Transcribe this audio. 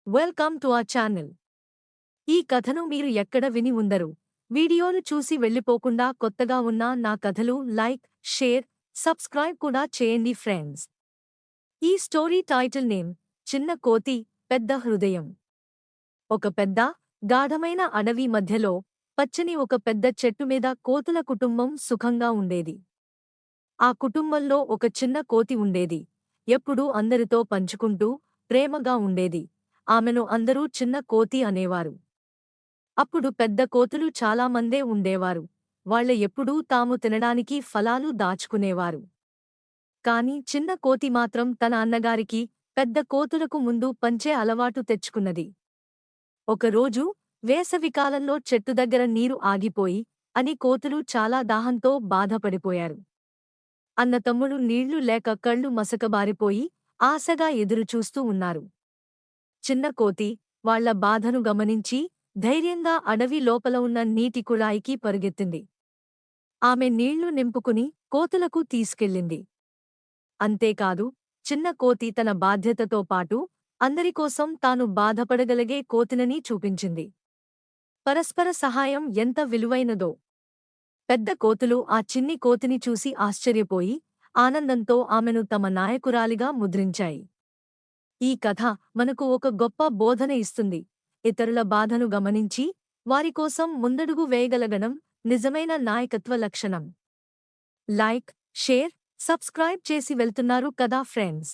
Welcome to our channel. ఈ కథను మీరు ఎక్కడ విని ఉండరు. వీడియోను చూసి వెళ్ళిపోకుండా కొత్తగా ఉన్న నా కథలు లైక్, షేర్, సబ్స్క్రైబ్ కూడా చేయండి ఫ్రెండ్స్. ఈ స్టోరీ టైటిల్ నేమ్ చిన్న కోతి పెద్ద హృదయం. ఒక పెద్ద, గాఢమైన అడవి మధ్యలో పచ్చని ఒక పెద్ద చెట్టు మీద కోతుల కుటుంబం సుఖంగా ఉండేది. ఆ కుటుంబంలో ఒక చిన్న కోతి ఉండేది. ఎప్పుడూ అందరితో పంచుకుంటూ ప్రేమగా ఉండేది. ఆమెను అందరూ చిన్న కోతి అనేవారు. అప్పుడు పెద్ద కోతులు చాలామందే ఉండేవారు. వాళ్ళ ఎప్పుడూ తాము తినడానికి ఫలాలు దాచుకునేవారు. కాని చిన్న కోతి మాత్రం తన అన్నగారికి, పెద్ద కోతులకు ముందు పంచే అలవాటు తెచ్చుకున్నది. ఒకరోజు వేసవికాలంలో చెట్టు దగ్గర నీరు ఆగిపోయి అని కోతులు చాలా దాహంతో బాధపడిపోయారు. అన్నతమ్ముడు నీళ్లు లేక కళ్ళు మసకబారిపోయి ఆశగా ఎదురుచూస్తూ ఉన్నారు. చిన్న కోతి వాళ్ళ బాధను గమనించి ధైర్యంగా అడవి లోపల ఉన్న నీటి కుళాయికి పరుగెత్తింది. ఆమె నీళ్లు నింపుకుని కోతులకు తీసుకెళ్ళింది. అంతేకాదు, చిన్న కోతి తన బాధ్యతతో పాటు అందరికోసం తాను బాధపడగలిగే కోతినని చూపించింది. పరస్పర సహాయం ఎంత విలువైనదో! పెద్ద కోతులు ఆ చిన్ని కోతిని చూసి ఆశ్చర్యపోయి ఆనందంతో ఆమెను తమ నాయకురాలిగా ముద్రించాయి. ఈ కథ మనకు ఒక గొప్ప బోధన ఇస్తుంది. ఇతరుల బాధను గమనించి వారికోసం ముందడుగు వేయగలగడం నిజమైన నాయకత్వ లక్షణం. లైక్, షేర్, సబ్స్క్రైబ్ చేసి వెళ్తున్నారు కదా ఫ్రెండ్స్.